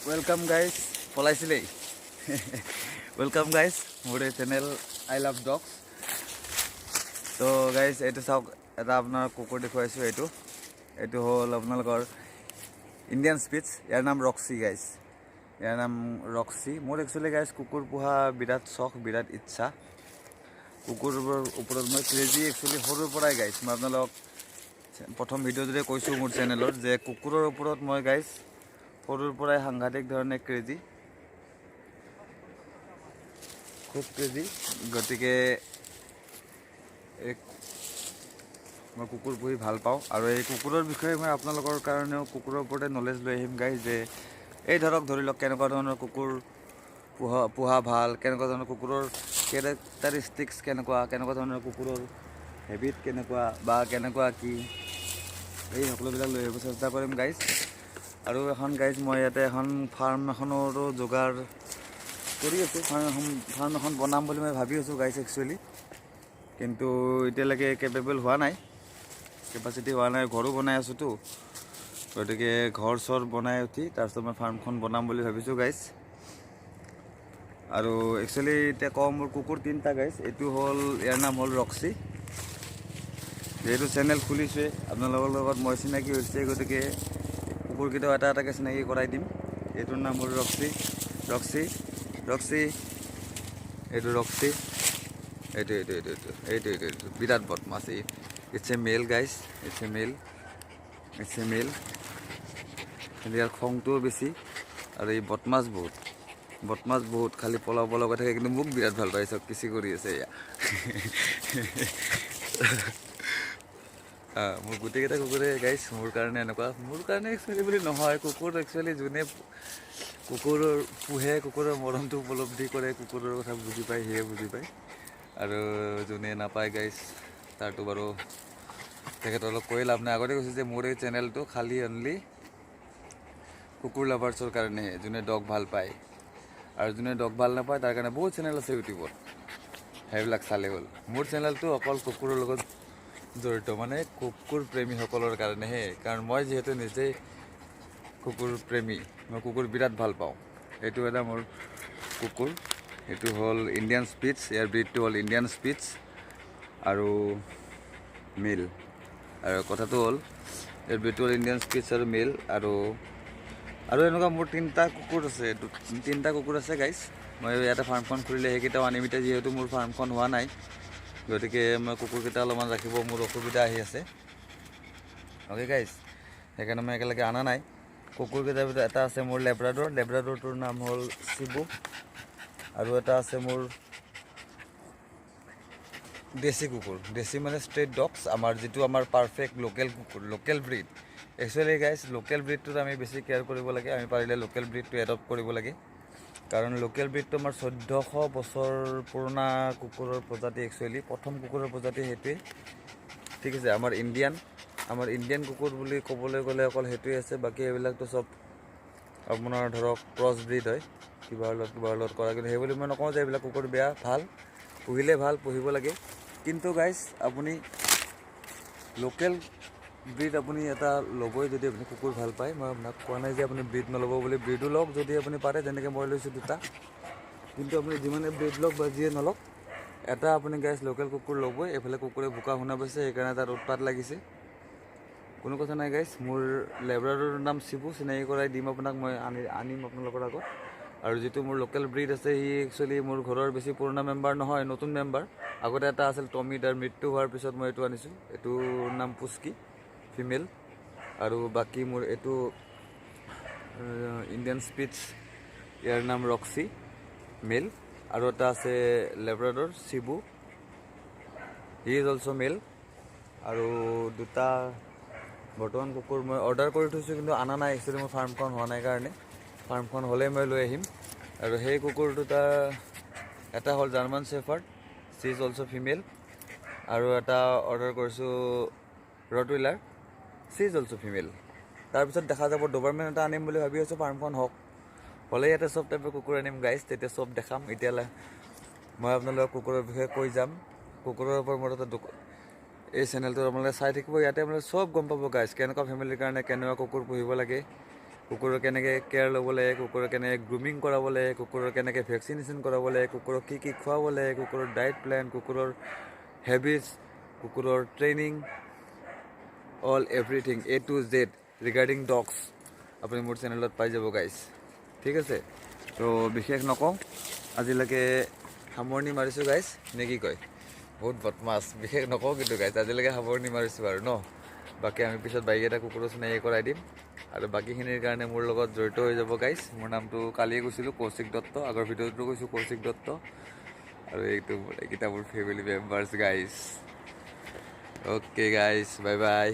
Welcome guys, পলাইছিলেই Welcome guys, মোৰ channel I love dogs. তো guys এইটো চাওক, এটা আপোনাৰ কুকুৰ দেখুৱাইছোঁ। এইটো হ'ল আপোনালোকৰ ইণ্ডিয়ান স্পিটছ। ইয়াৰ নাম ৰক্সি গাইজ, ইয়াৰ নাম ৰক্সি। মোৰ একচুৱেলি গাইজ কুকুৰ পোহা বিৰাট চখ, বিৰাট ইচ্ছা। কুকুৰবোৰৰ ওপৰত মই ক্ৰেজি একচুৱেলি সৰুৰ পৰাই গাইজ। মই আপোনালোকক প্ৰথম ভিডিঅ'টোতে কৈছোঁ মোৰ চেনেলত যে কুকুৰৰ ওপৰত মই গাইজ সৰুৰ পৰাই সাংঘাতিক ধৰণে ক্ৰেজি, খুব ক্ৰেজি। গতিকে মই কুকুৰ পুহি ভাল পাওঁ, আৰু এই কুকুৰৰ বিষয়ে মই আপোনালোকৰ কাৰণেও কুকুৰৰ ওপৰতে নলেজ লৈ আহিম গাইজ। যে এই ধৰি লওক কেনেকুৱা ধৰণৰ কুকুৰ পোহা ভাল, কেনেকুৱা ধৰণৰ কুকুৰৰ কেৰেক্টাৰিষ্টিক্স কেনেকুৱা ধৰণৰ কুকুৰৰ হেবিট কেনেকুৱা, বা কেনেকুৱা কি, এই সকলোবিলাক লৈ আহিব চেষ্টা কৰিম গাইজ। আৰু এখন গাইজ মই ইয়াতে এখন ফাৰ্ম এখনৰো যোগাৰ কৰি আছোঁ। ফাৰ্ম এখন বনাম বুলি মই ভাবি আছোঁ গাইজ একচুৱেলি, কিন্তু এতিয়ালৈকে কেপেবল হোৱা নাই, কেপাচিটি হোৱা নাই। ঘৰো বনাই আছোঁতো, গতিকে ঘৰ চৰ বনাই উঠি তাৰপিছত মই ফাৰ্মখন বনাম বুলি ভাবিছোঁ গাইজ। আৰু একচুৱেলি এতিয়া কওঁ, মোৰ কুকুৰ 3টা গাইজ। এইটো হ'ল, ইয়াৰ নাম হ'ল ৰক্সি। যিহেতু চেনেল খুলিছোঁৱে, আপোনালোকৰ লগত মই চিনাকি হৈছে, গতিকে কুকুৰকেইটাও এটা এটাকৈ চিনাকি কৰাই দিম। এইটোৰ নাম হ'ল ৰক্সি। এইটো ৰক্সি, এইটো বিৰাট বদমাছ। It's a male guys, it's a male. কিন্তু ইয়াৰ খংটোও বেছি, আৰু এই বদমাছ বহুত। খালি পলাব কৈ থাকে, কিন্তু মোক বিৰাট ভাল পায়। চব কিচি কৰি আছে এয়া মোৰ গোটেইকেইটা কুকুৰে গাইজ মোৰ কাৰণে এনেকুৱা। মোৰ কাৰণে একচুৱেলি বুলি নহয়, কুকুৰ একচুৱেলি যোনে কুকুৰৰ পোহে, কুকুৰৰ মৰমটো উপলব্ধি কৰে, কুকুৰৰ কথা বুজি পায়, সিয়ে বুজি পায়। আৰু যোনে নাপায় গাইজ, তাৰতো বাৰু তেখেতক কৈ লাভ নাই। আগতে কৈছোঁ যে মোৰ এই চেনেলটো খালী অনলি কুকুৰ লাভাৰ্ছৰ কাৰণেহে, যোনে ডগ ভাল পায়। আৰু যোনে ডগ ভাল নাপায় তাৰ কাৰণে বহুত চেনেল আছে ইউটিউবত, সেইবিলাক চালে হ'ল। মোৰ চেনেলটো অকল কুকুৰৰ লগত জড়িত, মানে কুকুৰ প্ৰেমীসকলৰ কাৰণেহে। কাৰণ মই যিহেতু নিজেই কুকুৰ প্ৰেমী, মই কুকুৰ বিৰাট ভাল পাওঁ। এইটো এটা মোৰ কুকুৰ, এইটো হ'ল ইণ্ডিয়ান স্পিটছ। ইয়াৰ ব্ৰিডটো হ'ল ইণ্ডিয়ান স্পিটছ আৰু মেল। আৰু কথাটো হ'ল, ইয়াৰ ব্ৰিডটো হ'ল ইণ্ডিয়ান স্পিটছ আৰু মেল। আৰু এনেকুৱা মোৰ 3টা কুকুৰ আছে গাইজ। মই ইয়াতে ফাৰ্মখন খুলিলে সেইকেইটাও আনিম। এতিয়া যিহেতু মোৰ ফাৰ্মখন হোৱা নাই, গতিকে মই কুকুৰকেইটা অলপমান ৰাখিব মোৰ অসুবিধা আহি আছে। অ'কে গাইজ, সেইকাৰণে মই একেলগে অনা নাই। কুকুৰকেইটাৰ ভিতৰত এটা আছে মোৰ লেব্ৰাডৰটোৰ নাম হ'ল শিবু, আৰু এটা আছে মোৰ দেশী কুকুৰ, দেশী মানে ষ্ট্ৰেট ডগছ, যিটো আমাৰ perfect local breed. Actually guys, local ব্ৰিডটোত আমি বেছি কেয়াৰ কৰিব লাগে। আমি পাৰিলে লোকেল ব্ৰিডটো এডপ্ট কৰিব লাগে, কাৰণ লোকেল ব্ৰিডটো আমাৰ 1400 বছৰ পুৰণা কুকুৰৰ প্ৰজাতি। একচুৱেলি প্ৰথম কুকুৰৰ প্ৰজাতি সেইটোৱে, ঠিক আছে। আমাৰ ইণ্ডিয়ান কুকুৰ বুলি ক'বলৈ গ'লে অকল সেইটোৱে আছে। বাকী এইবিলাকতো চব আপোনাৰ ধৰক ক্ৰছ ব্ৰিড হয়, কিবাৰ লগত কৰা। কিন্তু সেইবুলি মই নকওঁ যে এইবিলাক কুকুৰ বেয়া, ভাল, পুহিলে ভাল, পুহিব লাগে। কিন্তু গাইজ, আপুনি লোকেল ব্ৰিড আপুনি এটা ল'বই যদি আপুনি কুকুৰ ভাল পায়। মই আপোনাক কোৱা নাই যে আপুনি ব্ৰিড নল'ব বুলি, ব্ৰিডো লওক যদি আপুনি পাৰে, যেনেকৈ মই লৈছোঁ 2টা। কিন্তু আপুনি যিমানে ব্ৰিড লওক বা যিয়ে নলওক, এটা আপুনি গাইজ লোকেল কুকুৰ ল'বই। এইফালে কুকুৰে বোকা শুনা পাইছে, সেইকাৰণে তাত উৎপাত লাগিছে। কোনো কথা নাই গাইজ, মোৰ লেব্ৰাডৰৰ নাম শিবু, চিনাকি কৰাই দিম আপোনাক। মই আনিম আপোনালোকৰ আগত। আৰু যিটো মোৰ লোকেল ব্ৰিড আছে, সি একচুৱেলি মোৰ ঘৰৰ বেছি পুৰণা মেম্বাৰ নহয়, নতুন মেম্বাৰ। আগতে এটা আছিল টমি, তাৰ মৃত্যু হোৱাৰ পিছত মই এইটো আনিছোঁ। এইটোৰ নাম পুস্কি, ফিমেল। আৰু বাকী মোৰ এইটো ইণ্ডিয়ান স্পিটছ, ইয়াৰ নাম ৰক্সি, মেল। আৰু এটা আছে labrador Shibu, he is also' মেল। আৰু 2টা বৰ্তমান কুকুৰ মই অৰ্ডাৰ কৰি থৈছোঁ, কিন্তু অনা নাই একচুৱেলি মোৰ ফাৰ্মখন হোৱা নাই কাৰণে। ফাৰ্মখন হ'লেই মই লৈ আহিম। আৰু সেই কুকুৰ 2টা, এটা হ'ল German shepherd, she is also' female. আৰু এটা অৰ্ডাৰ কৰিছোঁ rottweiler, she is also' female. তাৰপিছত দেখা যাব ডবাৰমেন এটা আনিম বুলি ভাবি আছোঁ। ফাৰ্মখন হ'লে ইয়াতে চব টাইপৰ কুকুৰ আনিম গাইজ, তেতিয়া চব দেখাম। এতিয়ালৈ মই আপোনালোকক কুকুৰৰ বিষয়ে কৈ যাম। কুকুৰৰ ওপৰত মোৰ এটা এই চেনেলটো আপোনালোকে চাই থাকিব। ইয়াতে আপোনালোকে চব গম পাব গাইজ, কেনেকুৱা ফেমিলিৰ কাৰণে কেনেকুৱা কুকুৰ পুহিব লাগে, কুকুৰৰ কেনেকৈ কেয়াৰ ল'ব লাগে, কুকুৰৰ কেনেকৈ গ্ৰুমিং কৰাব লাগে, কুকুৰৰ কেনেকৈ ভেকচিনেশ্যন কৰাব লাগে, কুকুৰক কি কি খুৱাব লাগে, কুকুৰৰ ডায়েট প্লেন, কুকুৰৰ হেবিটছ, কুকুৰৰ training, all everything A to Z regarding dogs আপুনি মোৰ চেনেলত পাই যাব গাইজ। ঠিক আছে, তো বিশেষ নকওঁ, আজিলৈকে সামৰণি মাৰিছোঁ গাইজ, নে কি কয়? বহুত বদমাছ, বিশেষ নকওঁ কিন্তু গাইজ, আজিলৈকে সামৰণি মাৰিছোঁ আৰু ন। বাকী আমি পিছত বাইকেইটা কুকুৰৰ চিনাকি কৰাই দিম, আৰু বাকীখিনিৰ কাৰণে মোৰ লগত জড়িত হৈ যাব গাইজ। মোৰ নামটো কালিয়ে কৈছিলোঁ কৌশিক দত্ত, আগৰ ভিডিঅ'টো কৈছোঁ কৌশিক দত্ত, আৰু এইকেইটা মোৰ family members guys. Okay guys, bye bye.